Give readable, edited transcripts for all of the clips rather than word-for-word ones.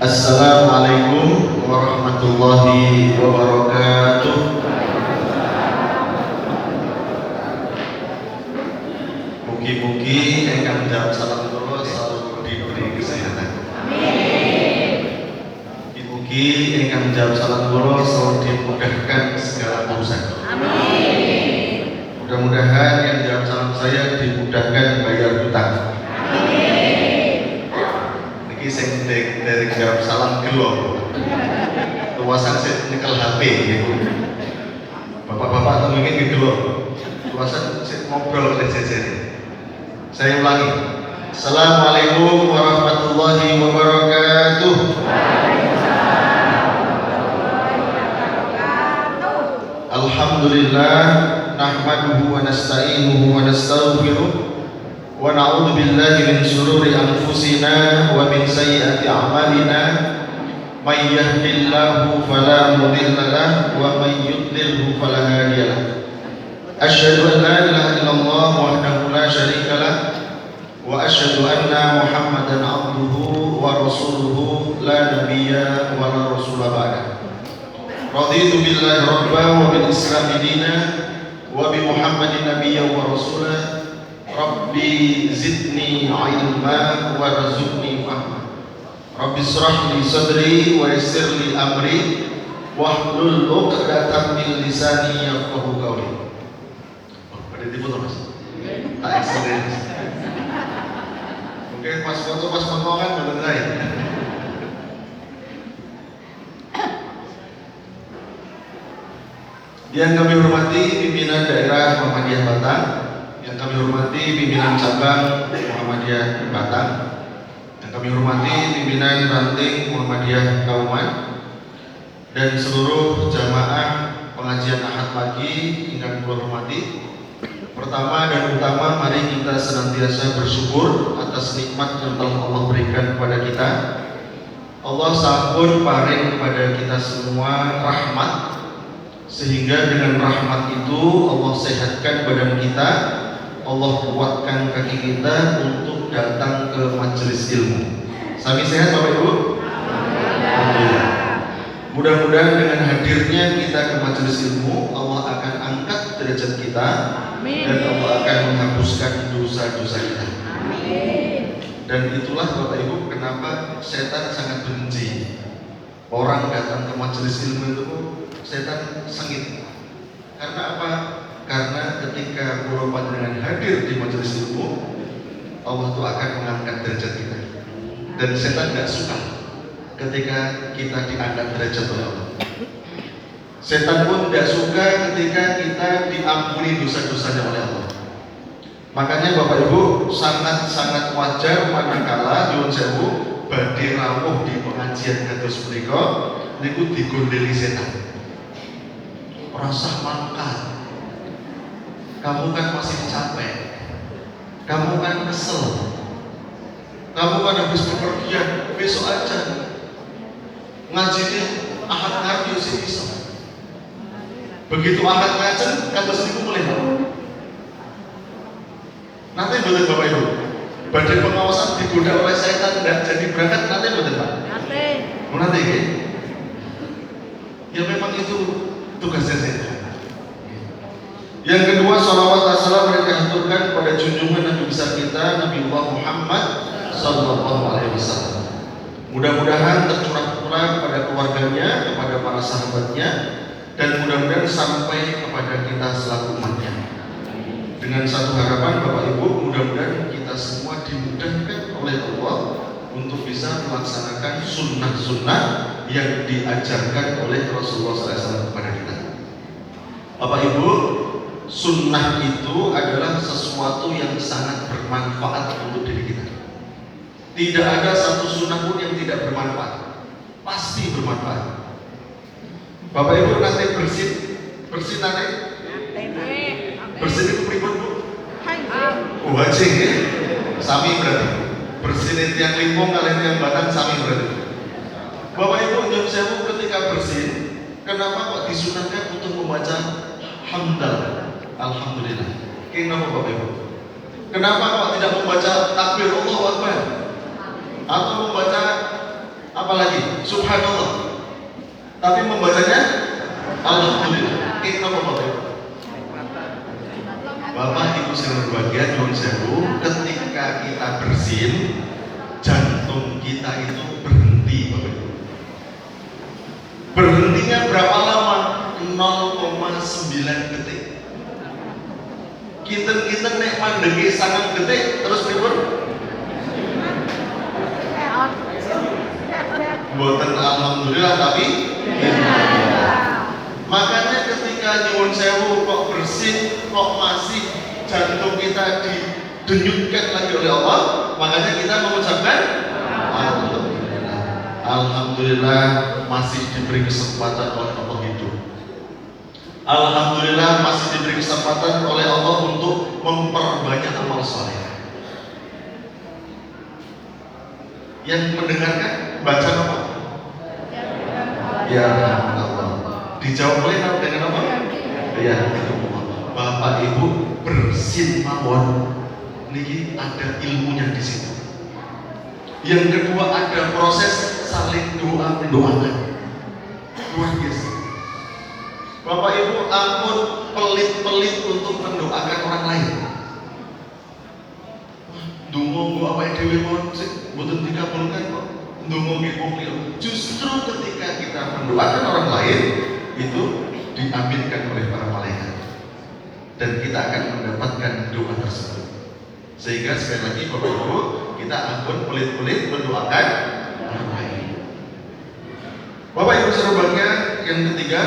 Assalamualaikum warahmatullahi wabarakatuh. Mugi-mugi ingkang jawab salam kula selalu diberi kesehatan. Mugi ingkang jawab salam kula selalu dimudahkan segala urusan. Amin. Mudah-mudahan yang jawab salam saya dimudahkan bayar hutang. Niki sing dari jawab salam gelo. Tuasan sing nyekel HP gitu. Bapak-bapak atau mungkin gelo. Tuasan sing ngobrol oleh jejer. Saya ulangi. Assalamualaikum warahmatullahi wabarakatuh. Alhamdulillah nahmaduhu wa nasta'inuhu wa nastaghfiruh wa na'udzu billahi min shururi anfusina wa min sayyiati a'malina may yahdihillahu fala mudilla lahu wa may yudlilhu fala hadiya lahu. Asyhadu an la ilaha illallah wahdahu la syarika lah wa asyhadu anna Muhammadan abduhu wa rasuluhu la nabiyya wa la rasula ba'da. Raditu billahi rabba wa bil islam dina wa bi Muhammadin nabiyya wa rasula. Rabbi zidni ilma wa razuqni fahma. Rabbi israh li sadri wa yassir li amri wahlul 'uqdatam min lisani yafqahu qawli. Ada tipu tuh mas? Tak eksiden. Mungkin pas foto pas kan bener lain. Yang kami hormati pimpinan daerah Muhammadiyah Batang, yang kami hormati pimpinan cabang Muhammadiyah Batang, yang kami hormati pimpinan ranting Muhammadiyah Kauman, dan seluruh jamaah pengajian Ahad pagi yang kami hormati. Pertama dan utama, mari kita senantiasa bersyukur atas nikmat yang telah Allah berikan kepada kita. Allah sampun paring kepada kita semua rahmat, sehingga dengan rahmat itu Allah sehatkan badan kita, Allah kuatkan kaki kita untuk datang ke majelis ilmu. Sami sehat Bapak Ibu? Alhamdulillah. Mudah-mudahan dengan hadirnya kita ke majelis ilmu, Allah akan angkat derajat kita. Amin. Dan Allah akan menghapuskan dosa-dosa kita. Amin. Dan itulah Bapak Ibu kenapa setan sangat benci orang datang ke majelis ilmu itu. Setan sengit. Karena apa? Karena ketika pulau panjenengan hadir di majelis ilmu, Allah itu akan mengangkat derajat kita. Dan setan tidak suka ketika kita diangkat derajat oleh Allah. Setan pun tidak suka ketika kita diampuni dosa-dosanya oleh Allah. Makanya Bapak Ibu sangat-sangat wajar manakala nyuwun sewu badhe rawuh di pengajian kados menika niku digondeli setan. Rasa mangkat. Kamu kan masih capek. Kamu kan kesel. Kamu kan habis bepergian, besok aja. Ngajinya Ahad ngaji sih bisa. Begitu Ahad ngajen, kata seniku mulai. Nanti betul Bapak Ibu. Badan pengawasan digoda oleh setan tidak jadi berangkat, nanti betul Pak. Nanti ya. Ya memang itu tugasnya setan. Yang kedua, salawat dan salam mereka haturkan pada junjungan Nabi besar kita, Nabi Muhammad Sallallahu Alaihi Wasallam. Mudah-mudahan tercurah-curah kepada keluarganya, kepada para sahabatnya, dan mudah-mudahan sampai kepada kita selaku umatnya. Dengan satu harapan Bapak Ibu, mudah-mudahan kita semua dimudahkan oleh Allah untuk bisa melaksanakan sunnah-sunnah yang diajarkan oleh Rasulullah SAW kepada kita. Bapak Ibu, sunnah itu adalah sesuatu yang sangat bermanfaat untuk diri kita. Tidak ada satu sunnah pun yang tidak bermanfaat. Pasti bermanfaat. Bapak Ibu nanti bersih nanti. Bersih itu pribun Bu? Oh wajib ya? Sami berarti. Bersih yang limpung kalian yang batang sami berarti. Bapak Ibu nyuwun sewu ketika bersih, kenapa kok disunahkan untuk membaca hamdal? Alhamdulillah. Kenapa Bapak Ibu? Kenapa kok tidak membaca takbir Allahu Akbar? Atau membaca Apalagi subhanallah. Tapi membacanya alhamdulillah. Kita Bapak Ibu. Bapak Ibu sekalian berbahagia, nyuwun sewu, ketika kita bersin, jantung kita itu berhenti, Bapak Ibu. Berhentinya berapa lama? 0,9 detik. Kita nek mandegi sangat detik, terus pripun? Mboten alhamdulillah tapi makanya ketika nyuwun sewu kok bersin, kok masih jantung kita didenyutkan lagi oleh Allah, makanya kita mengucapkan alhamdulillah. Alhamdulillah masih diberi kesempatan oleh Allah hidup. Alhamdulillah masih diberi kesempatan oleh Allah untuk memperbanyak amal soleh. Yang mendengarkan baca apa? Ya Allah. Dijawab oleh dengan apa? Ya Allah. Bapak Ibu bersin mawon, niki ada ilmunya di situ. Yang kedua ada proses saling doa mendoakan. Luar biasa. Bapak Ibu ampun pelit-pelit untuk mendoakan orang lain. Dungo gua awake dhewe mon sik mboten dikabulkan kok. Dungo nggih wong liya. Justru ketika kita mendoakan orang lain itu diaminkan oleh para malaikat. Dan kita akan mendapatkan doa tersebut. Sehingga sekali lagi Bapak Ibu, kita ampun pelit-pelit mendoakan orang lain. Bapak Ibu serbanya yang ketiga,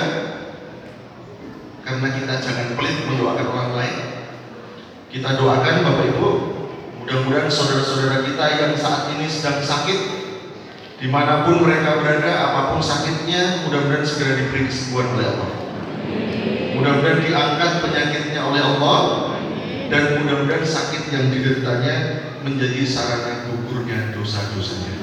karena kita jangan pelit mendoakan orang lain, kita doakan Bapak Ibu, mudah-mudahan saudara-saudara kita yang saat ini sedang sakit, dimanapun mereka berada, apapun sakitnya, mudah-mudahan segera diberi kesembuhan oleh Allah. Mudah-mudahan diangkat penyakitnya oleh Allah, dan mudah-mudahan sakit yang dideritanya menjadi sarana gugurnya dosa-dosanya.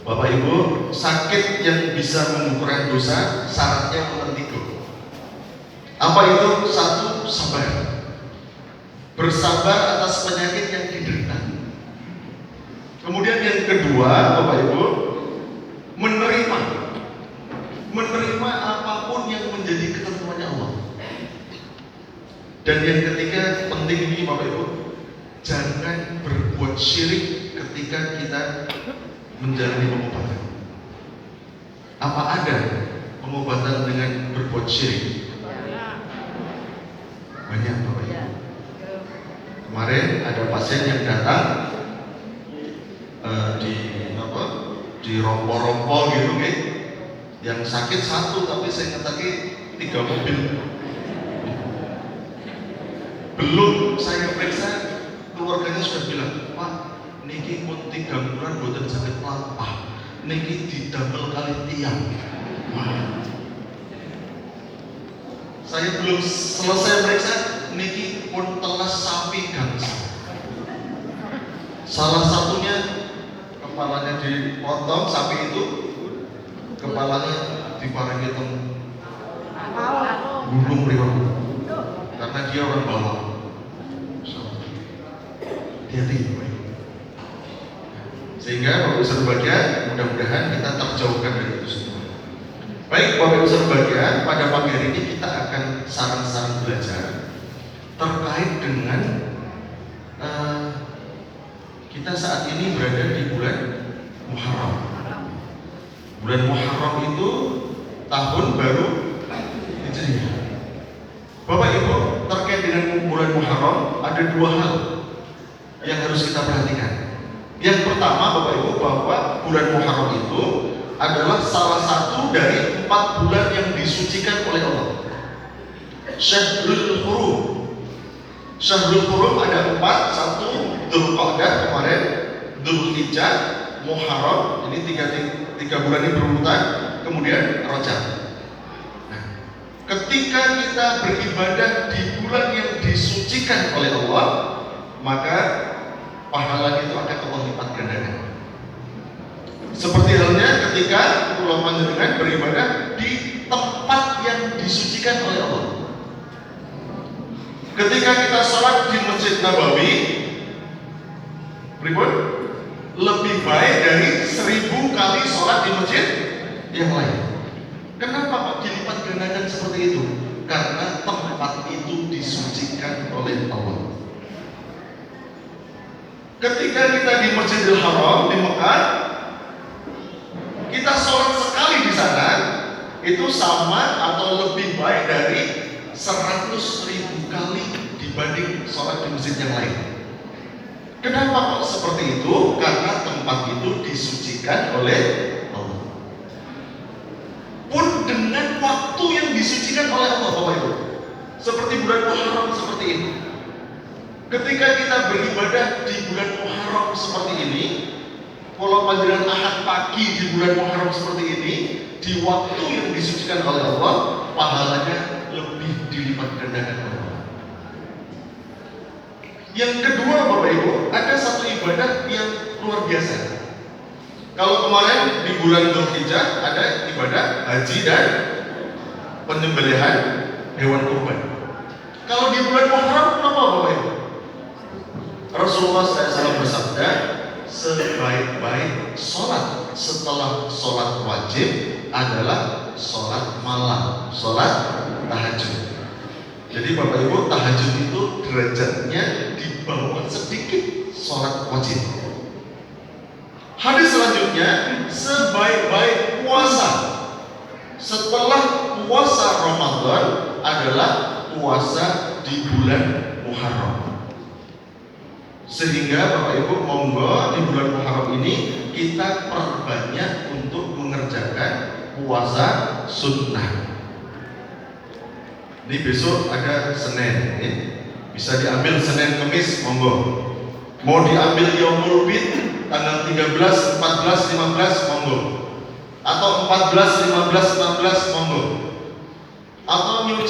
Bapak Ibu, sakit yang bisa menggugurkan dosa syaratnya nomor 3. Apa itu? 1, sabar. Bersabar atas penyakit yang diderita. Kemudian yang kedua, Bapak Ibu, menerima apapun yang menjadi ketentuannya Allah. Dan yang ketiga, penting ini Bapak Ibu, jangan berbuat syirik ketika kita menjalani pengobatan. Apa ada pengobatan dengan berbuat syirik? Banyak Bapak Ibu. Kemarin ada pasien yang datang di rompo-rompo gitu nih, yang sakit 1 tapi saya ngetaki 3 mobil. Belum saya periksa, keluarganya sudah bilang, Pak, niki pun 3 bulan boten sakit lampah, niki didamel kali tiang. Saya belum selesai periksa, niki pun telas sapi gangsa. Salah satunya kepalanya dipotong, sapi itu kepalanya diparingi gunung riwang, karena dia orang bawah. Hati-hati. Sehingga Bapak Ibu berbahagia, mudah-mudahan kita terjauhkan dari itu semua. Baik Bapak Ibu berbahagia, pada pagi hari ini kita akan saran-saran belajar terkait dengan kita saat ini berada di bulan Muharram. Bulan Muharram itu tahun baru Hijriah. Bapak Ibu, terkait dengan bulan Muharram ada 2 hal yang harus kita perhatikan. Yang pertama Bapak Ibu, bahwa bulan Muharram itu adalah salah satu dari 4 bulan yang disucikan oleh Allah. Syahrul Hurum. Syahrul Hurum ada 4, 1 Dzulqa'dah kemarin, Dzulhijjah, Muharram, ini 3 bulan ini berurutan, kemudian Rajab. Nah, ketika kita beribadah di bulan yang disucikan oleh Allah, maka pahala itu akan Allah lipat gandakan. Seperti halnya ketika ulama panjenengan beribadah di tempat yang disucikan oleh Allah. Ketika kita sholat di Masjid Nabawi, pripun? lebih baik dari 1000 kali sholat di masjid yang lain. Kenapa kok dilipat gandakan seperti itu? Karena tempat itu disucikan oleh Allah. Ketika kita di Masjidil Haram di Mekah, kita sholat sekali di sana, itu sama atau lebih baik dari 100.000 kali dibanding sholat di masjid yang lain. Kenapa kok seperti itu? Karena tempat itu disucikan oleh Allah. Pun dengan waktu yang disucikan oleh Allah, Bapak Ibu. Seperti bulan Muharram seperti ini. Ketika kita beribadah di bulan Muharram seperti ini, kalau panggilan Ahad pagi di bulan Muharram seperti ini, di waktu yang disucikan oleh Allah, pahalanya lebih dilipat gandakan oleh Allah. Yang kedua, Bapak Ibu, ada satu ibadah yang luar biasa. Kalau kemarin di bulan Dzulhijjah ada ibadah haji dan penyembelihan hewan kurban. Kalau di bulan Muharram kenapa, Bapak Ibu? Rasulullah SAW bersabda, sebaik-baik sholat setelah sholat wajib adalah sholat malam, sholat tahajud. Jadi Bapak Ibu, tahajud itu derajatnya di bawah sedikit sholat wajib. Hadis selanjutnya, sebaik-baik puasa setelah puasa Ramadan adalah puasa di bulan Muharram. Sehingga Bapak Ibu, monggo di bulan Muharram ini kita perbanyak untuk mengerjakan puasa sunnah. Ini besok ada Senin, bisa diambil Senin Kemis, monggo. Mau diambil Yaumul Bid tanggal 13, 14, 15, monggo. Atau 14, 15, 16, monggo. Atau nyuruh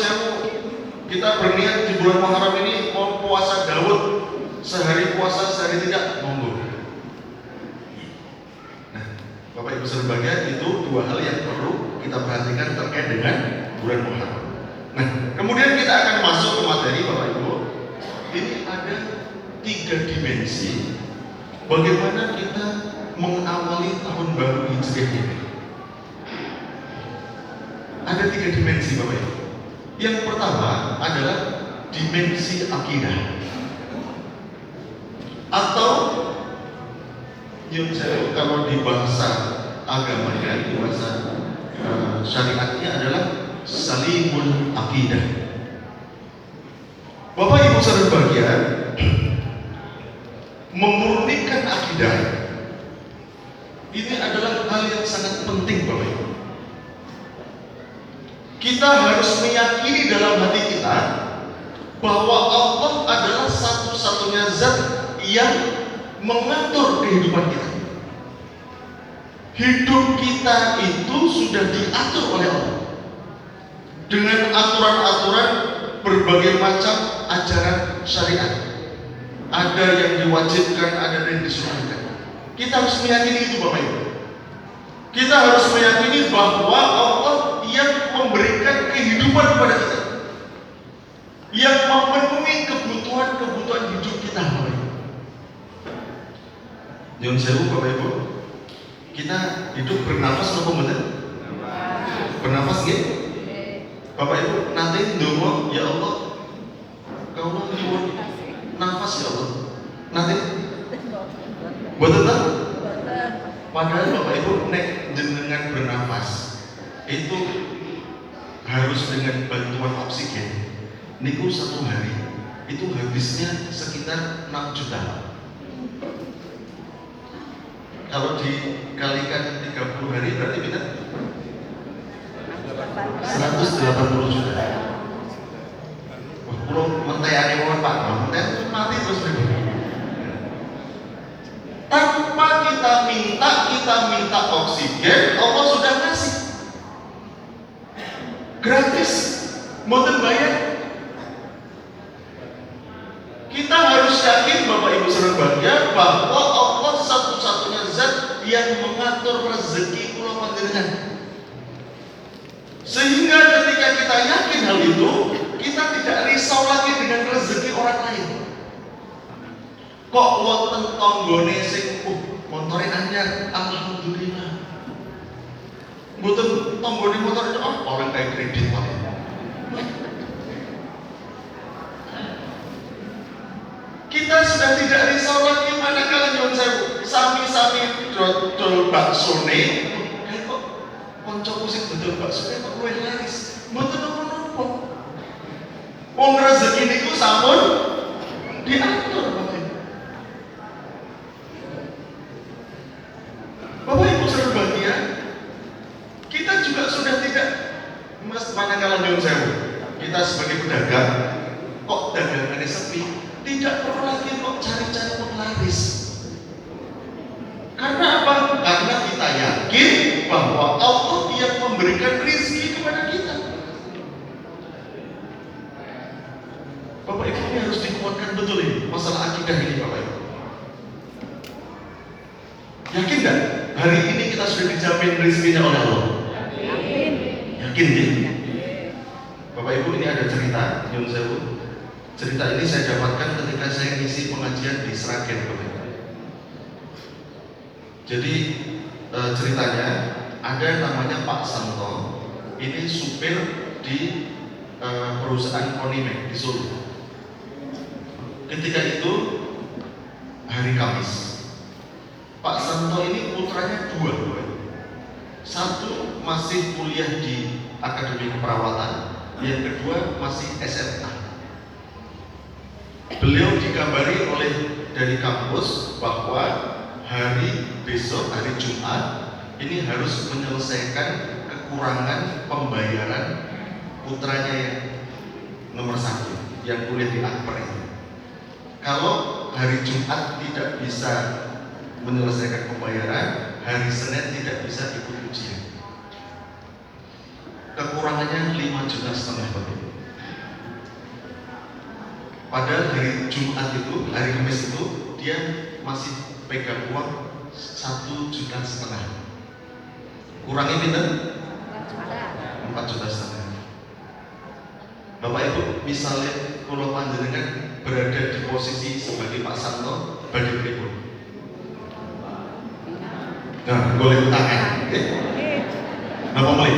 kita berniat di bulan Muharram ini mau puasa Daud, sehari puasa, sehari tidak, monggo. Nah, Bapak Ibu berbahagia, itu dua hal yang perlu kita perhatikan terkait dengan bulan Muharram. Nah, kemudian kita akan masuk ke materi, Bapak Ibu. Ini ada 3 dimensi bagaimana kita mengawali tahun baru Hijriah ini. Ada 3 dimensi, Bapak Ibu. Yang pertama adalah dimensi akidah, atau kalau di bahasa agamanya, di bahasa syariatnya adalah salimul akidah. Bapak Ibu saudara berbahagia, memurnikan akidah ini adalah hal yang sangat penting, Bapak Ibu. Kita harus meyakini dalam hati kita bahwa Allah adalah satu-satunya zat yang mengatur kehidupan kita. Hidup kita itu sudah diatur oleh Allah dengan aturan-aturan berbagai macam ajaran syariat. Ada yang diwajibkan, ada yang disunahkan. Kita harus meyakini itu, Bapak Ibu. Kita harus meyakini bahwa Allah yang memberikan kehidupan kepada kita, yang memenuhi kebutuhan hidup kita, Bapak Ibu. Nyun sewu, Bapak Ibu, kita hidup bernafas berapa menit? Bernafas gitu? Bapak Ibu, nanti ndonga, ya Allah, kau nyuwun nafas ya Allah. Nanti buat tetap. Padahal Bapak Ibu, nek jenengan bernafas itu harus dengan bantuan oksigen. Niku 1 hari itu habisnya sekitar 6 juta. Kalau dikalikan 30 hari berarti kita 180 juta. Wah, kalau mentayane mohon Pak, mentayane mati terus dulu. Tanpa kita minta oksigen, Allah sudah kasih. Gratis, mboten bayar. Kita harus yakin, Bapak Ibu saudara berbahagia, bahwa Allah satu-satunya zat yang mengatur rezeki kula panjenengan. Sehingga ketika kita yakin hal itu, kita tidak risau lagi dengan rezeki orang lain. Kok wonten tanggane sing motornya anyar, alhamdulillah. Mboten tombone motor itu orang kayak kredit paling. Kita sudah tidak risau lagi manakala nyuwun sewu sami-sami dodol baksone kok kancaku sing dodol baksone kok luwih laris. Mboten napa-napa. Wong rezeki niku sampun diatur Bapak. Bapak Ibu berbahagia, kita juga sudah tidak manakala nyuwun sewu. Kita sebagai pedagang kok dagangannya sepi, tidak perlu lagi kok cari-cari penglaris. Karena apa? Karena kita yakin bahwa Allah yang memberikan rezeki kepada kita. Bapak Ibu, ini harus dikuatkan betul ini masalah akidah ini Bapak Ibu. Yakin nggak? Hari ini kita sudah dijamin rezekinya oleh Allah. Yakin ya? Bapak Ibu, ini ada cerita nyuwun sewu. Cerita ini saya dapatkan ketika saya ngisi pengajian di Sragen Bapak Ibu. Jadi ceritanya ada namanya Pak Santo. Ini supir di perusahaan Konimek di Solo. Ketika itu hari Kamis, Pak Santo ini putranya dua. Satu masih kuliah di Akademi Keperawatan, yang kedua masih SMA. Beliau dikabari oleh dari kampus bahwa hari besok, hari Jumat, ini harus menyelesaikan kekurangan pembayaran putranya yang nomor 1 yang kuliah di Akper ini. Kalau hari Jumat tidak bisa menyelesaikan pembayaran, hari Senin tidak bisa ikut ujian. Kekurangannya 5,5 juta Bapak. Padahal hari Jumat itu, hari Kamis itu dia masih pegang uang 1,5 juta. Kurangnya pinter? 4,5 juta. Bapak Ibu, misalnya kalau panjenengan berada di posisi sebagai Pak Santo, bagi pripun? Nah, boleh tangan. Napa mulai?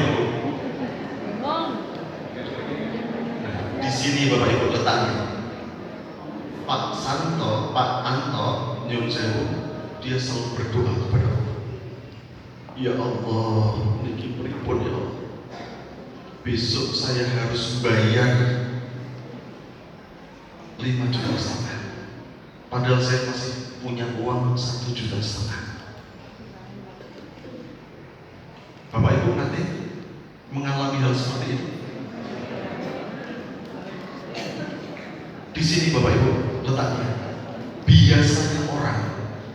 Di sini Bapak Ibu letaknya. Pak Santo, Pak Anto, nyuwun sewu, dia selalu berdoa kepada Allah. Ya Allah, niki pripun ya Allah. Besok saya harus bayar 5,5 juta. Padahal saya masih punya uang 1,5 juta. Bapak Ibu nanti mengalami hal seperti itu. Di sini Bapak Ibu letaknya. Biasanya orang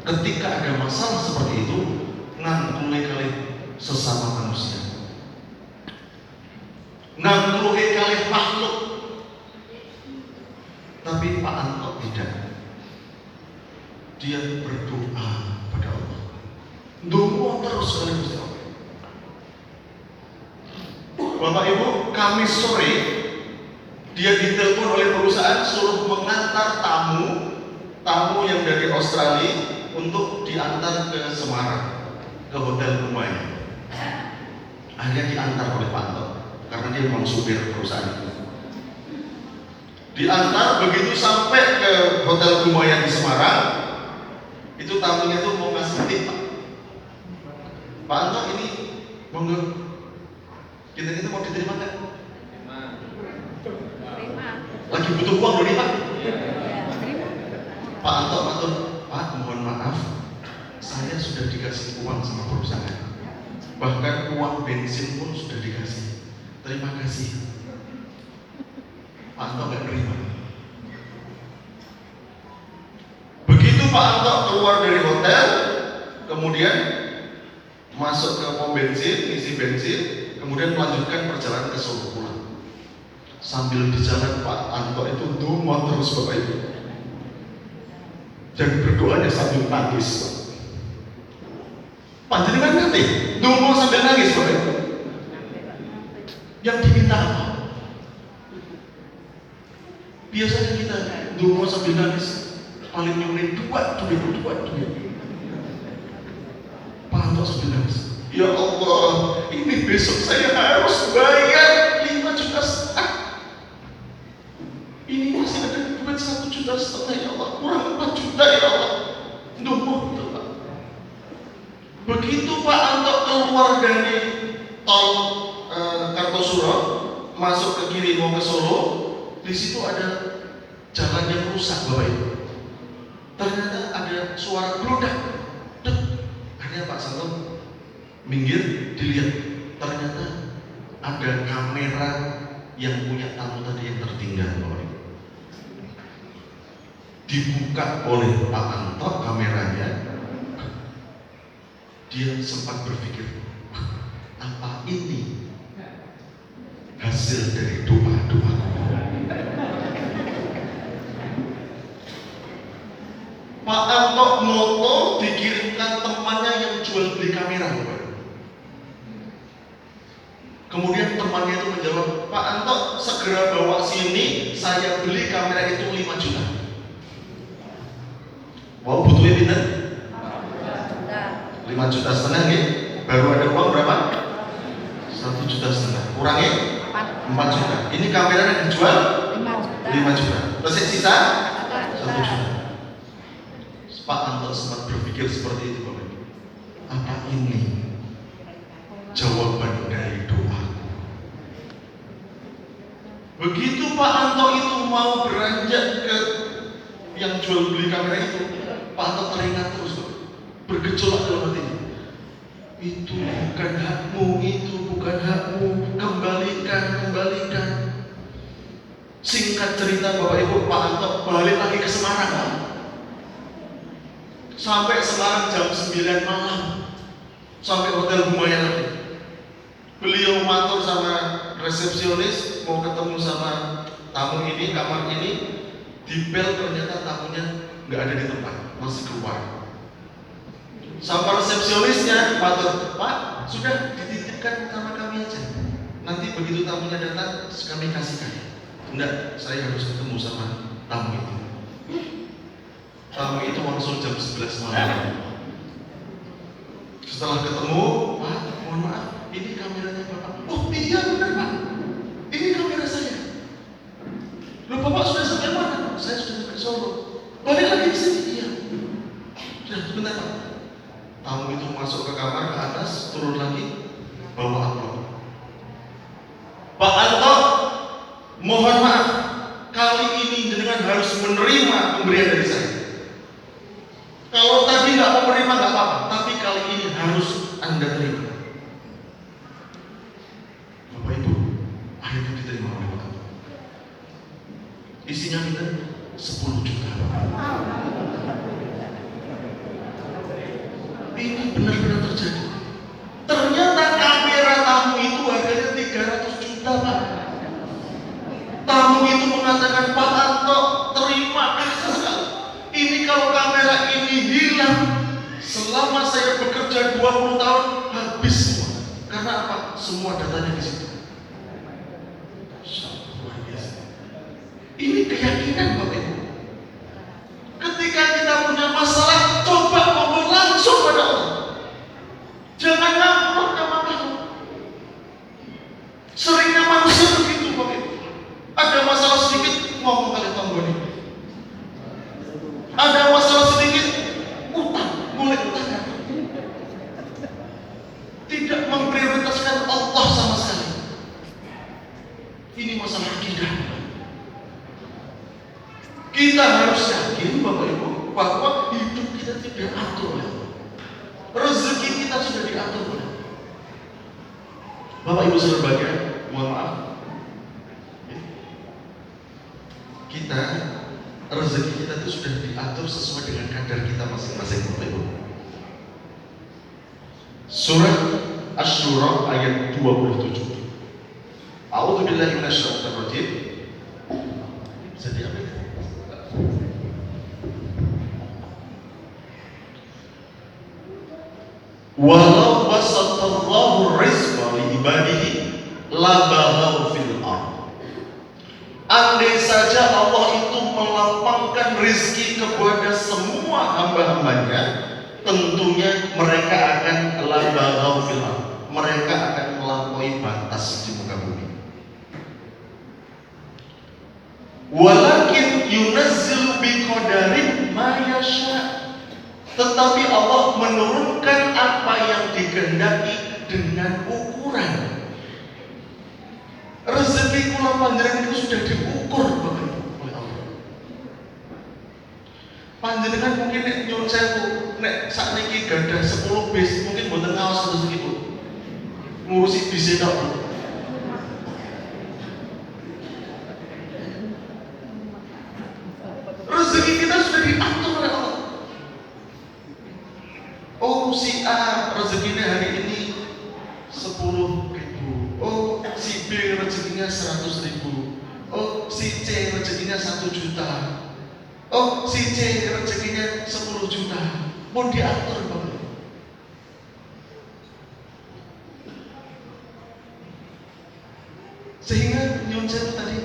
ketika ada masalah seperti itu ngangkule kali sesama manusia, ngangkule kali makhluk. Tapi Pak Anto tidak. Dia berdoa pada Allah. Doa terus kali Gusti Allah. Bapak Ibu, Kamis sore dia ditelepon oleh perusahaan suruh mengantar tamu yang dari Australia untuk diantar ke Semarang, ke Hotel Kumayan. Akhirnya diantar oleh Pak Anto karena dia memang supir perusahaan itu. Diantar, begitu sampai ke Hotel Kumayan di Semarang, itu tamunya itu mau ngasih tip. Pak Anto, ini monggo, kita mau diterima nggak? Lagi butuh uang loh nih Pak. Pak Anto matur, Pak mohon maaf, saya sudah dikasih uang sama perusahaan, bahkan uang bensin pun sudah dikasih. Terima kasih. Pak Anto nggak terima. Begitu Pak Anto keluar dari hotel, kemudian masuk ke pom bensin, isi bensin, kemudian melanjutkan perjalanan ke Solo pulang. Sambil di jalan Pak Anto itu doa terus Bapak Ibu. Dan berdoanya sambil nangis. Panjenengan ngerti? Doa sambil nangis Bapak Ibu. Yang diminta apa? Biasanya kita doa sambil nangis paling nyuruhin dua. Bapak sudah nangis. Ya Allah, ini besok saya harus bayar 5,5 juta. Ini masih ada duit 1,5 juta ya Allah, kurang 4 juta ya Allah. Nunggu itu Pak. Begitu Pak Anto keluar dari tol Kartosuro, masuk ke kiri mau ke Solo, di situ ada jalan yang rusak Bapak Ibu. Ternyata ada suara geludak. Akhirnya Pak Santo minggir, dilihat. Ternyata ada kamera yang punya tamu tadi yang tertinggal Bapak Ibu. Dibuka oleh Pak Anto kameranya. Dia sempat berpikir, apa ini hasil dari doa-doaku? Pak Anto moto dikirimkan temannya yang jual beli kamera Bapak. Kemudian temannya itu menjawab, Pak Anto segera bawa sini, saya beli kamera itu 5 juta. Wow, butuhnya pinter? 5,5 juta ya? Baru ada uang berapa? 1,5 juta. Kurangnya 4 juta. Ini kameranya dijual 5 juta. Terus yang sisa 1 juta. Pak Anto sempat berpikir seperti itu Bapak. Apa ini jawaban dari doaku? Begitu Pak Anto itu mau beranjak ke yang jual beli kamera itu, Pak Anto teringat terus bergejolak dalam hatinya. Itu bukan hakmu, itu bukan hakmu, kembalikan. Singkat cerita Bapak Ibu, Pak Anto balik lagi ke Semarang Pak. Sampai Semarang jam 9 malam, sampai hotel Bumayan lagi. Beliau matur sama resepsionis mau ketemu sama tamu ini, kamar ini. Di bel ternyata tamunya nggak ada di tempat, masih keluar. Sama resepsionisnya matur, Pak sudah dititipkan sama kami aja. Nanti begitu tamunya datang kami kasihkan. Enggak, saya harus ketemu sama tamu itu. Tamu itu langsung jam 11 malam. Setelah ketemu, Pak, mohon maaf, ini kameranya Bapak. Oh iya benar Pak, ini kamera saya. Loh Bapak sudah sampai mana? Saya sudah sampai Solo. Balik lagi ke sini? Iya. Sudah sebentar Pak. Tamu itu masuk ke kamar ke atas, turun lagi, bawa amplop. Pak Anto, mohon maaf, kali ini jenengan harus menerima pemberian dari saya. Kalau tadi nggak mau menerima nggak apa-apa, tapi kali ini harus Anda terima. Bapak Ibu, akhirnya diterima oleh Pak Anto. Isinya kita 10 juta. Ini benar-benar terjadi. Ternyata kamera tamu itu harganya 300 juta Pak. Tamu itu mengatakan, Pak Anto, terima kasih sekali. Ini kalau kamera ini hilang, selama saya bekerja 20 tahun habis semua. Karena apa? Semua datanya di situ. Luar biasa. Ini keyakinan Bapak Ibu. Ketika kita punya masalah, coba ngomong langsung pada Allah. Jangan ngambek sama kamu. Seringnya manusia begitu Bapak Ibu. Ada masalah sedikit, ngomong kali tonggoni. Ada masalah sedikit, utang, mulai utang. Tidak memprioritaskan Allah sama sekali. Ini masalah akidah. Kita harus yakin Bapak Ibu bahwa hidup kita tidak diatur oleh Allah. Rezeki kita sudah diatur oleh Allah. Bapak Ibu saudara bahagia, mohon maaf. Kita rezeki kita itu sudah diatur sesuai dengan kadar kita masing-masing Bapak Ibu. Surah Asy-Syura ayat 27. A'udzubillahi minasyaitonir rajim. Bisa diambil. Walau basatallahu rizqa li ibadihi labaghaw fil ardh. Andai saja Allah itu melapangkan rizki kepada semua hamba-hambanya, tentunya mereka akan labaghaw fil ardh. Mereka akan melampaui batas di muka bumi. Walakin yunazzilu biqadarin ma yasha. Tetapi Allah menurunkan apa yang dikehendaki dengan ukuran. Rezeki kula panjenengan itu sudah diukur Bapak Ibu oleh Allah. Panjenengan mungkin nek nyuwun sewu, nek sakniki gadah 10 bis, mungkin mboten ngaos terus iki Bu. Ngurusi bis tok. Rezeki kita sudah diatur oleh Allah. Oh, si A rezekinya hari ini 10.000. Oh, si B rezekinya 100.000. Oh, si C rezekinya 1 juta. Oh, si C rezekinya 10 juta. Mau diatur Bapak. Sehingga nyun sewu tadi,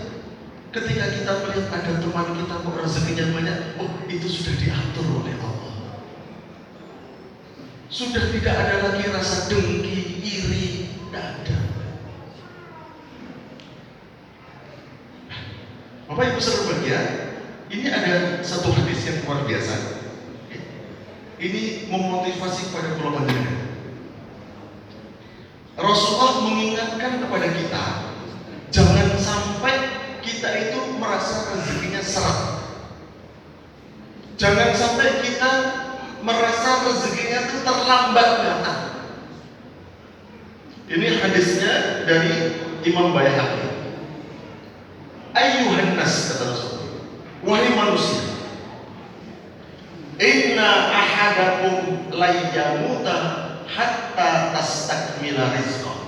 ketika kita melihat ada teman kita kok rezekinya banyak, oh itu sudah diatur oleh Allah. Sudah tidak ada lagi rasa dengki, iri, tidak ada. Bapak Ibu berbahagia, ini ada satu hadis yang luar biasa. Ini memotivasi kepada pulau panjenengan. Rasulullah mengingatkan kepada kita, jangan sampai kita itu merasa rezekinya seret. Jangan sampai kita merasa rezekinya itu terlambat datang. Ini hadisnya dari Imam Baihaqi. Ayyuhan nas, kata Rasul, wahai manusia, inna ahadakum la yamuta hatta tastakmila rizqah.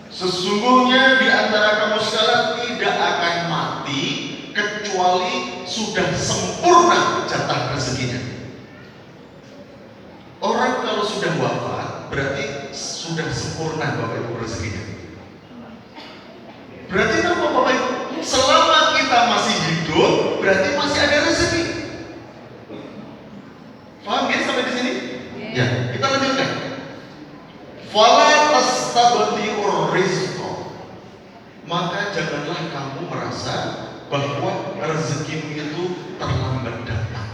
Sesungguhnya di antara kamu sekalian tidak akan mati kecuali sudah sempurna jatah rezekinya. Orang kalau sudah wafat berarti sudah sempurna Bapak Ibu rezekinya. Berarti apa Bapak Ibu? Selama kita masih hidup berarti masih ada rezeki. Paham ya sampai di sini? Ya, kita lanjutkan. Fala tastabdi'ur rizqa. Maka janganlah kamu merasa bahwa rezekimu itu terlambat datang.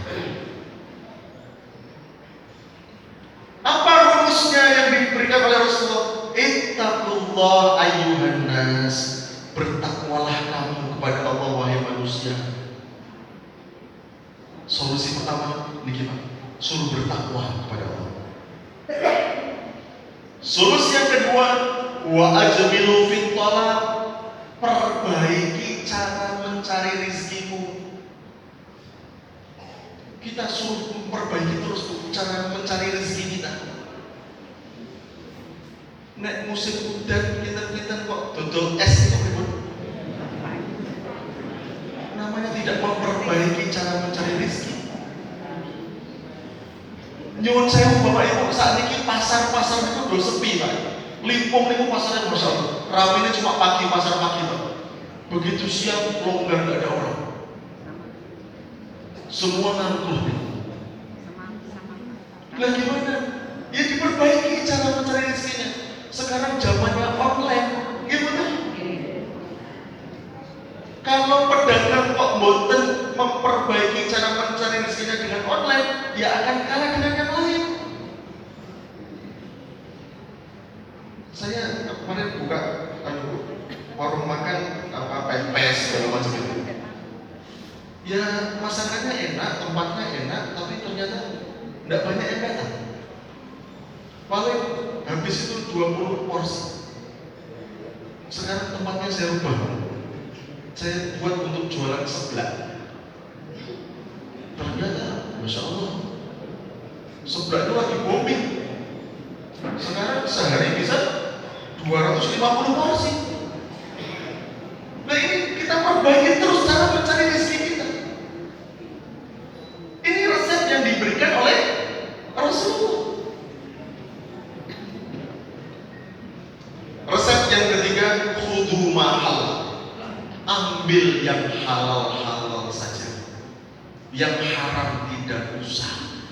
Apa rumusnya yang diberikan oleh Rasulullah? Ittaqullah ayyuhan nas. Bertakwalah kamu kepada Allah wahai manusia. Solusi pertama niki Pak, suruh bertakwa kepada Allah. Solusi yang kedua, wa ajmilu fit talab. Perbaiki cara mencari rizkimu. Kita suruh perbaiki terus cara mencari rezeki kita. Nek musim udan kita kok dodol es itu ribut. Namanya tidak memperbaiki cara mencari rezeki. Nyuwun sewu Bapak Ibu, saat ini pasar-pasar itu udah sepi Pak. Limpung itu pasarnya besar. Ramainya cuma pagi, pasar pagi Pak. Begitu siang longgar gak ada orang. Semua nangkul. Lah gimana? Ya diperbaiki cara mencari rezekinya. Sekarang zamannya online, gimana? Kalau pedagang kok boten memperbaiki cara mencari rezekinya dengan online, ya akan kalah dengan yang lain. Saya kemarin buka warung makan pempes segala macam itu. Ya masakannya enak, tempatnya enak, tapi ternyata tidak banyak yang datang. Paling habis itu 20 porsi. Sekarang tempatnya saya rubah. Saya buat untuk jualan seblak. Ternyata, Masya Allah, seblak itu lagi booming. Sekarang sehari bisa 250 porsi. Nah ini kita perbaiki terus cara mencari rezeki kita. Ini resep yang diberikan oleh Rasulullah. Resep yang ketiga, khudu mahal. Ambil yang halal-halal saja. Yang haram tidak usah.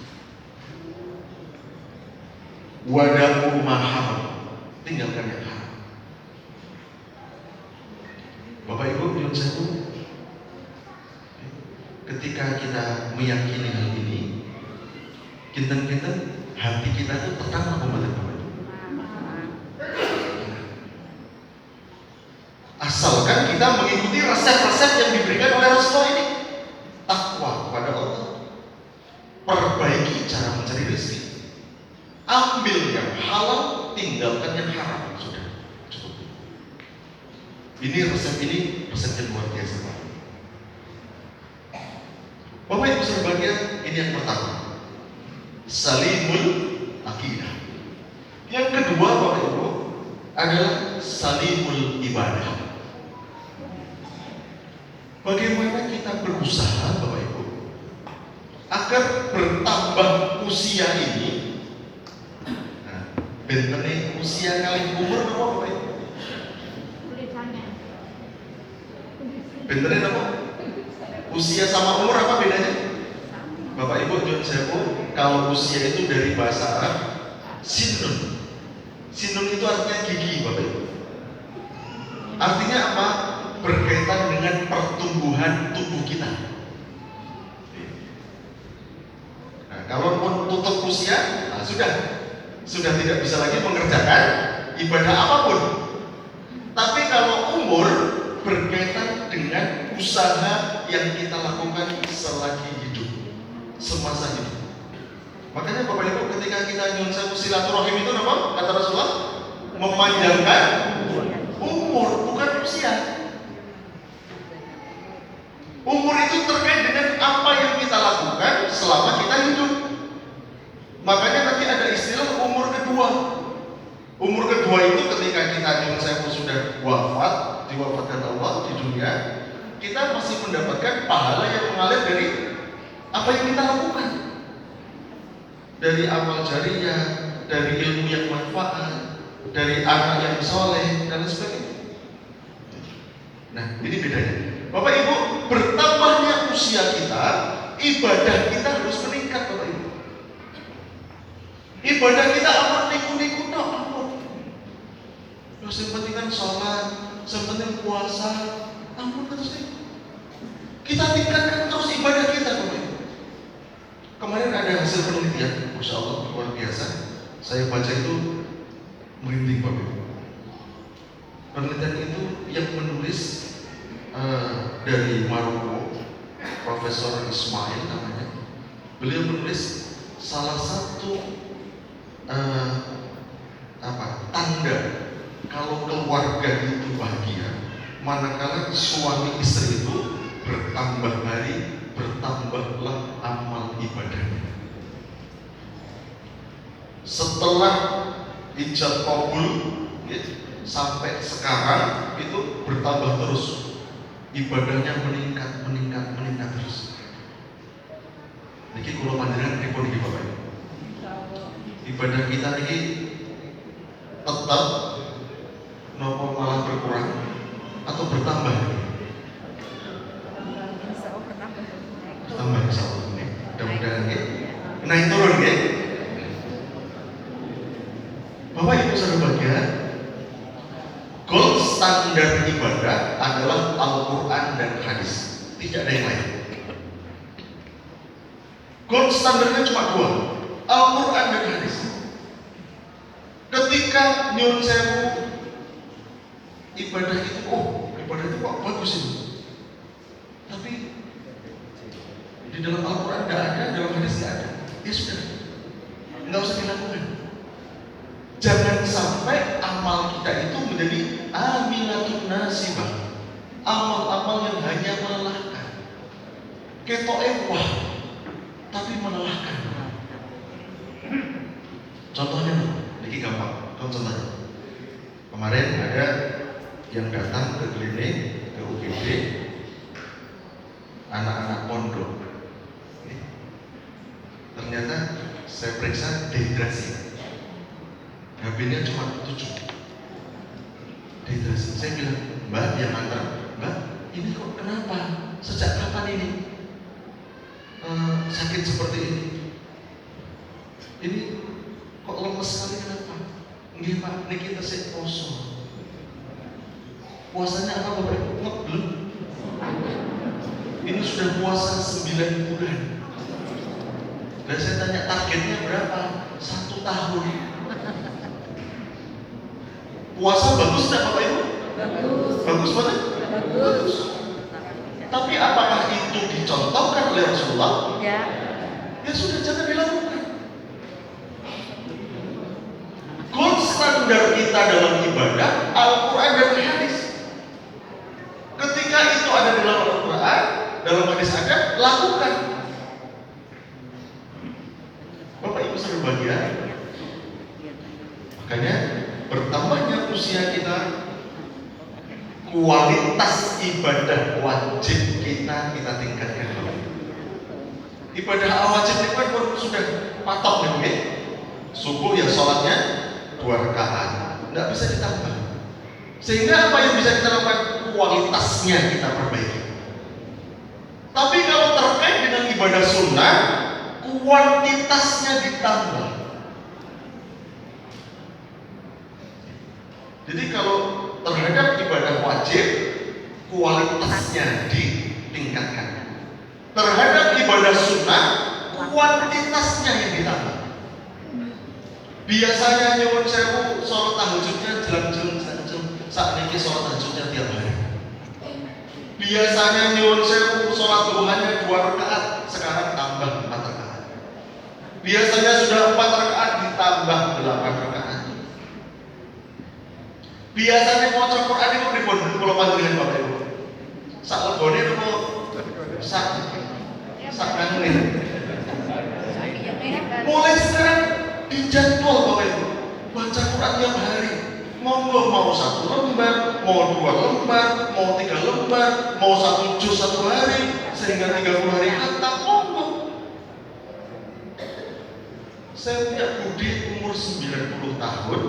Wadaku maham, tinggalkan yang haram. Bapak Ibu nyuwun sewu, ketika kita meyakini hal ini, kinten-kinten hati kita itu tenang apa mboten Bapak Ibu? Asalkan kita mengikuti resep-resep yang diberikan oleh Rasulullah ini. Takwa kepada Allah, perbaiki cara mencari rezeki, ambil yang halal, tinggalkan yang haram. Sudah cukup. Ini resep yang luar biasa. Bapak Ibu berbahagia, ini yang pertama, salimul akidah. Yang kedua Bapak Ibu adalah salimul ibadah. Bagaimana kita berusaha Bapak Ibu agar bertambah usia ini. Nah, bentene usia kali umur apa Bapak Ibu? Bentene apa? Usia sama umur apa bedanya? Bapak Ibu nyuwun sewu, kalau usia itu dari bahasa Arab sinun. Sinun itu artinya gigi Bapak Ibu. Artinya apa? Berkaitan dengan pertumbuhan tubuh kita. Nah, kalau pun tutup usia, nah sudah tidak bisa lagi mengerjakan ibadah apapun. Tapi kalau umur berkaitan dengan usaha yang kita lakukan selagi hidup, semasa hidup. Makanya Bapak Ibu ketika kita nyuwun sewu silaturahim itu apa? Kata Rasulullah, memanjangkan umur, bukan usia. Umur itu terkait dengan apa yang kita lakukan selama kita hidup. Makanya nanti ada istilah umur kedua. Umur kedua itu ketika kita nyuwun sewu sudah wafat, diwafatkan Allah di dunia, kita masih mendapatkan pahala yang mengalir dari apa yang kita lakukan. Dari amal jariyah, dari ilmu yang manfaat, dari anak yang soleh dan sebagainya. Nah, ini bedanya. Bapak Ibu, bertambahnya usia kita, ibadah kita harus meningkat Bapak Ibu. Ibadah kita amat niku-niku tok ampun. Yang penting kan sholat, yang penting puasa, ampun terus nih. Kita tingkatkan terus ibadah kita Bapak Ibu. Kemarin ada hasil penelitian, Masya Allah luar biasa. Saya baca itu merinding Bapak Ibu. Penelitian itu yang menulis dari Maroko, Profesor Ismail namanya. Beliau menulis salah satu tanda kalau keluarga itu bahagia, manakala suami istri itu bertambah hari, bertambahlah amal ibadahnya. Setelah ijab qabul sampai sekarang itu bertambah terus. Ibadahnya meningkat terus. Niki kula panjenengan pripun niki Bapak Ibu? Ibadah kita niki tetap nopo malah berkurang atau bertambah? Bertambah insyaallah. Mudah-mudahan nggih. Naik turun nggih. Bapak Ibu saudara bahagia, gold standar ibadah adalah Al-Quran dan hadis, tidak ada yang lain. Gold standarnya cuma dua, Al-Quran dan hadis. Ketika nyuwun sewu ibadah itu, ibadah itu kok bagus ini, tapi di dalam Al-Quran tidak ada, dalam hadis tidak ada, ya sudah, nggak usah dilakukan. Jangan sampai amal kita itu menjadi amilatun nasibah, amal-amal yang hanya melelahkan. Ketoke wah, tapi melelahkan. Contohnya, ini gampang. Contohnya, kemarin ada yang datang ke klinik, ke UGD, anak-anak pondok. Ternyata saya periksa dehidrasi. HB-nya cuma 7. Dehidrasi. Saya bilang, Mbak yang antar, Mbak ini kok kenapa? Sejak kapan ini sakit seperti ini? Ini Kok lemes sekali kenapa? Nggih Pak, niki tesih poso. Puasanya apa Bapak Ibu? Ngebel. Ini sudah puasa 9 bulan. Dan saya tanya targetnya berapa? 1 tahun. Puasa bagus tidak Bapak Ibu? Bagus banget? Bagus. Tapi apakah itu dicontohkan oleh Rasulullah? Ya. Ya sudah, jangan dilakukan. Gold standar kita dalam ibadah Al-Quran dan hadis. Ketika itu ada dalam Al-Quran, dalam hadis ada, lakukan. Bapak Ibu berbahagia. Makanya bertambahnya usia kita, kualitas ibadah wajib kita tingkatkan. Ibadah wajib itu kan sudah patok nih, subuh ya sholatnya 2 rakaat, nggak bisa ditambah. Sehingga apa yang bisa kita lakukan? Kualitasnya kita perbaiki. Tapi kalau terkait dengan ibadah sunnah, kuantitasnya ditambah. Jadi kalau terhadap ibadah wajib, kualitasnya ditingkatkan. Terhadap ibadah sunnah, kuantitasnya yang ditambah. Biasanya nyuwun sewu sholat tahajudnya jam saat ini sholat tahajudnya tiap hari. Biasanya nyuwun sewu sholat duhanya 2 rakaat, sekarang tambah 4 rakaat. Biasanya sudah 4 rakaat ditambah 8 rakaat. Biasanya mau Quran itu pripun kula panjenengan Bapak Ibu. Sak legone napa sak kangen. Mulai sekarang dijadwal Bapak Ibu. Baca Quran tiap hari. Monggo mau 1 lembar, mau 2 lembar, mau 3 lembar, mau 1 juz 1 hari, sehingga 30 hari khatam, monggo. Saya punya budi umur 90 tahun,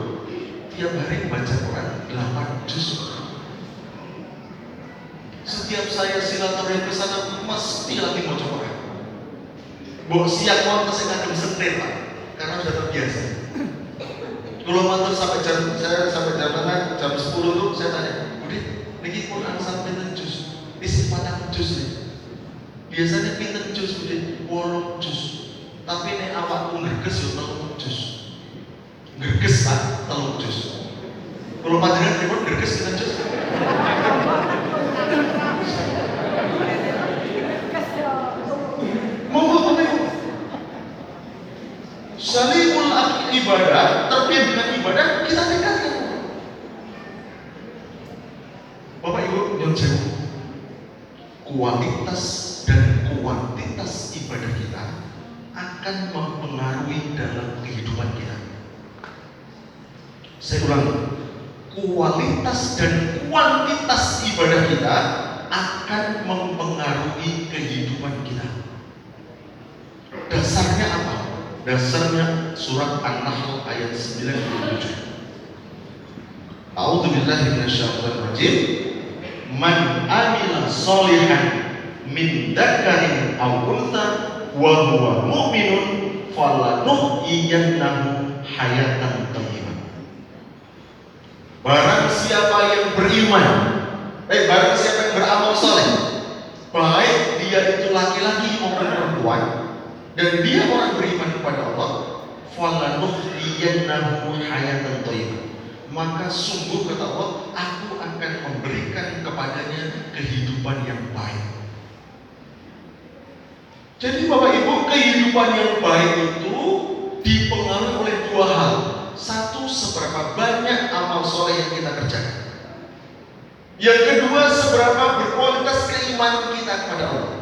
tiap hari membaca Quran 8 juz. Setiap saya silaturahmi ke sana mesti lagi mau Quran. Mbok siap mau sing kagem sentir Pak, karena sudah terbiasa. Kalau mantul sampai jam mana? Jam 10 itu saya tanya, Budi, niki Quran sampai juz, isi 4 juz nih. Biasanya pinten juz Budi? 8 juz. Tapi nek awakku ngerges yo 3 juz. Ngerges Pak, 3 juz. Kalau panjenengan pripun ngerges pinten juz? Monggo Bapak Ibu. Salimul ibadah, terkait dengan ibadah kita tingkatkan. Bapak Ibu nyuwun sewu, kualitas dan kuantitas ibadah kita akan mempengaruhi dalam kehidupan kita. Saya ulangi, kualitas dan kuantitas ibadah kita akan mempengaruhi kehidupan kita. Dasarnya apa? Dasarnya surat An-Nahl ayat 97. A'udzubillahi minasyaitonir rajim. Man amila sholihan min dzakarin aw untha wa huwa mu'minun falanuhyiyannahu hayatan thayyibah. Barang siapa yang beriman, barang siapa yang beramal saleh, baik dia itu laki-laki maupun perempuan, dan dia orang beriman kepada Allah, falanuhyiyannahu hayatan thayyibah, maka sungguh kata Allah, aku akan memberikan kepadanya kehidupan yang baik. Jadi Bapak Ibu, kehidupan yang baik itu dipengaruhi oleh 2 hal. Satu, seberapa banyak amal soleh yang kita kerjakan. Yang kedua, seberapa berkualitas keimanan kita kepada Allah.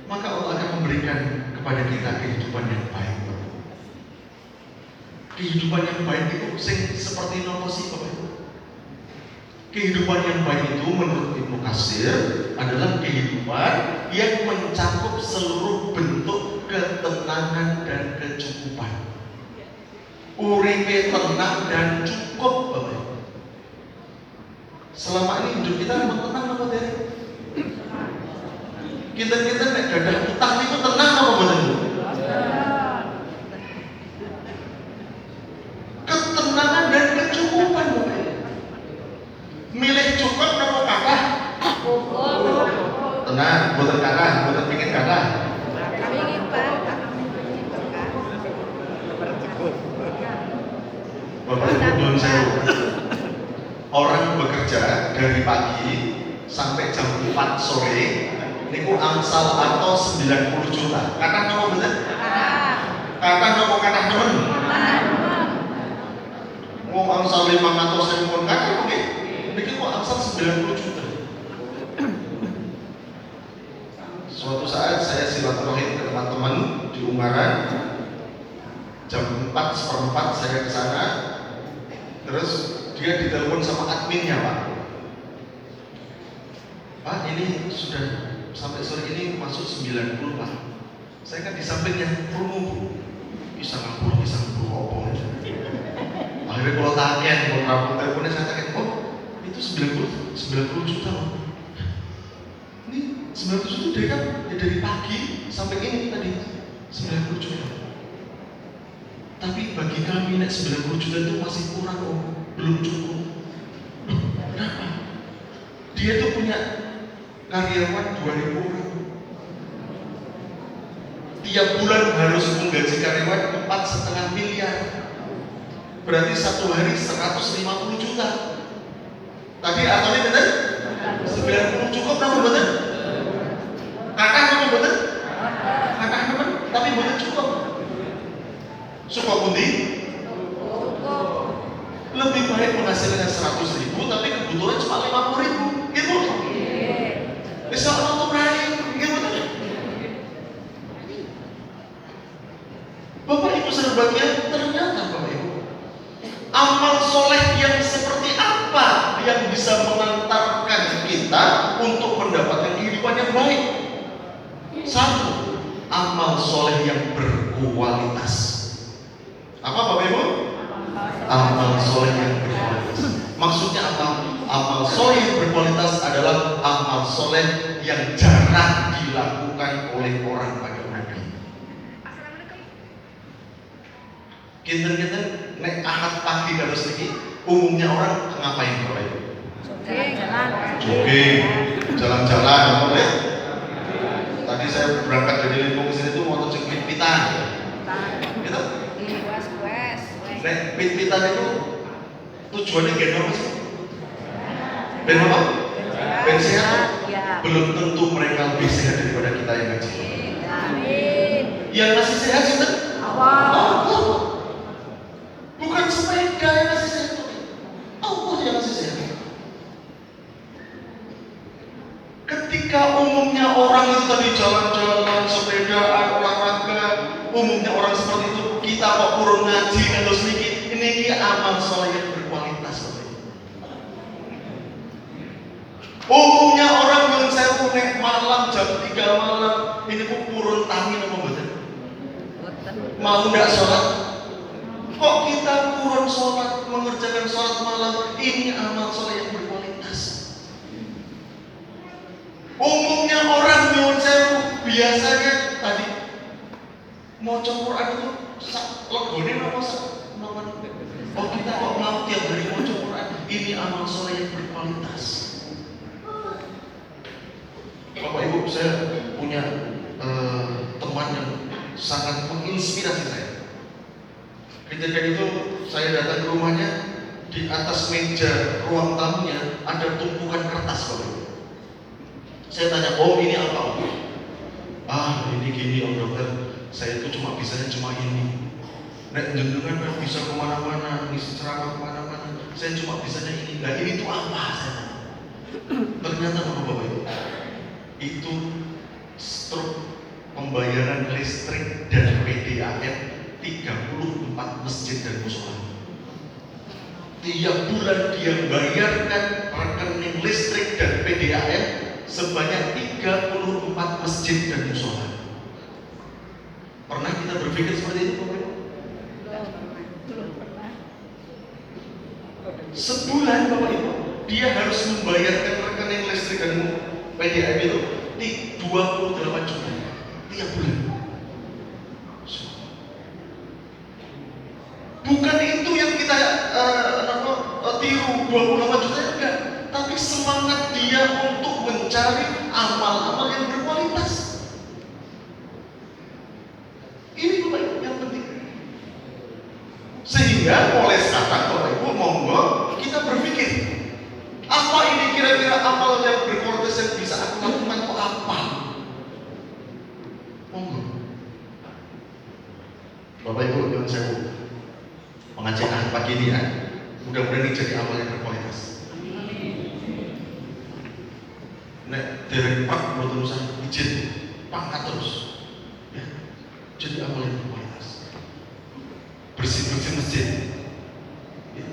Maka Allah akan memberikan kepada kita kehidupan yang baik. Kehidupan yang baik itu seperti nopo sih Bapak Ibu? Kehidupan yang baik itu menurut Ibnu Katsir adalah kehidupan yang mencakup seluruh bentuk ketenangan dan kecukupan. Uripe tenang dan cukup Bapak Ibu. Selama ini hidup kita tenang apa dari? Kita nek gadah utang itu tenang apa mboten? bekerja dari pagi sampai jam 4 sore niku angsal atau 90 juta. Kata nopo bener? Kata nopo kata temen? Mau angsal 500 ribu kata oke. Niki kok angsal 90 juta. Suatu saat saya silaturahim ke teman-teman di Ungaran. Jam 4:04 saya ke sana. Terus dia ditelepon sama adminnya, Pak. Pak, ini sudah sampai sore ini masuk 90, Pak. Saya kan di sampingnya promo. Bisa ngapur opo. Akhirnya kalau tanya, kalau rapat teleponnya saya tanya, oh itu 90 juta, Pak. Ini 90 juta dari kan? Ya dari pagi sampai ini tadi 90 juta. Tapi bagi kami nek 90 juta itu masih kurang, Om. Belum cukup. Kenapa? Dia tuh punya karyawan 2.000 orang. Tiap bulan harus menggaji karyawan 4,5 miliar. Berarti satu hari 150 juta. Tadi ataunya benar? 90 cukup nama benar? Kakak nama benar? Kakak nama? Tapi benar cukup. Cukup pundi? Lebih baik penghasilannya 100.000 tapi kebutuhan cuma 50.000. Gitu. Bisa orang berani, gitu. Bapak Ibu sahabatnya, ternyata Bapak Ibu, amal soleh yang seperti apa yang bisa mengantarkan kita untuk mendapatkan kehidupan yang baik? Satu, amal soleh yang berkualitas. Apa Bapak Ibu? Amal soleh yang berkualitas. Maksudnya apa? Amal soleh yang berkualitas adalah amal soleh yang jarang dilakukan oleh orang pada umumnya. Kinten-kinten nek ahad pagi harus niki umumnya orang ngapain Bapak Ibu? Jogging, jalan-jalan, apa ya? Tadi saya berangkat dari Limpung ke sini tuh mau cek pit-pitan, gitu. Nek pit-pitan itu tujuannya gak apa sih? Ben apa? Ben sehat. Belum tentu mereka lebih sehat daripada kita yang ngaji. Yang ngasih sehat sih kan? Allah. Bukan sepeda yang ngasih sehat. Allah yang ngasih sehat. Ketika umumnya orang itu tadi jalan-jalan, sepedaan, olahraga, umumnya orang seperti itu, kita kok kurang ngaji atau sedikit, ini amal soleh yang berkualitas. Umumnya orang yang saya punya malam jam 3 malam, ini kok kurun tangi apa betul? Mau nggak sholat? Kok kita kurun sholat, mengerjakan sholat malam? Ini amal soleh yang berkualitas. Umumnya orang yang saya biasanya tadi mau Quran itu legone apa oh kita kok mau tiap hari mau Quran? Ini amal soleh yang berkualitas. Bapak Ibu, saya punya teman yang sangat menginspirasi saya. Ketika itu saya datang ke rumahnya, di atas meja ruang tamunya ada tumpukan kertas Bapak Ibu. Saya tanya, oh ini apa Om? Ah ini gini Om Dokter, saya itu bisanya cuma ini. Nek jenengan kan bisa kemana-mana, ngisi ceramah kemana-mana. Saya cuma bisanya ini. Nah ini tuh apa? Saya tanya. Ternyata Bapak Ibu, itu struk pembayaran listrik dan PDAM 34 masjid dan musola. Tiap bulan dia bayarkan rekening listrik dan PDAM sebanyak 34 masjid dan musola. Pernah kita berpikir seperti itu Bapak Ibu? Belum pernah. Sebulan Bapak Ibu, dia harus membayarkan rekening listrik dan PDAM itu 28 juta tiap bulan. Bukan itu yang kita tiru 28 juta enggak, tapi semangat dia untuk mencari amal-amal yang berkualitas. Ini Bapak Ibu yang penting. Sehingga mulai sekarang Bapak Ibu monggo kita berpikir Bapak Ibu, nyuwun sewu. Pengajian pagi ini ya, mudah-mudahan ini jadi amal yang berkualitas. Nek dereng pak mboten usah izin, pangkat terus. Ya, jadi amal yang berkualitas. Bersih-bersih masjid. Ya.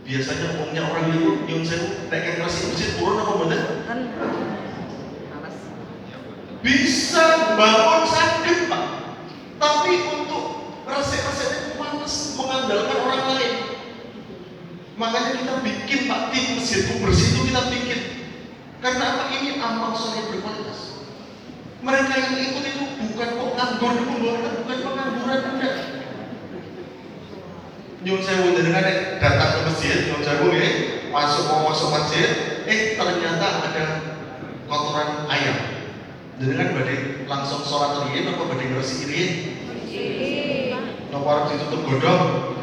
Biasanya umumnya orang itu nyuwun sewu, nek ngerasi masjid turun apa mboten? Bisa bangun sakit Pak, tapi untuk resep-resepnya panas, mengandalkan orang lain. Makanya kita bikin Pak, tim masjid itu bersih itu kita bikin. Karena apa? Ini amal soleh berkualitas. Mereka yang ikut itu bukan kok nganggur di pembuatan, bukan pengangguran enggak. Nyun sewu dengan datang ke masjid, nyun sewu ya, mau masuk masjid, ternyata ada kotoran ayam. Dengan badai langsung sholat riyin apa badai ngeresi riyin? Napa arep ditutup godhong?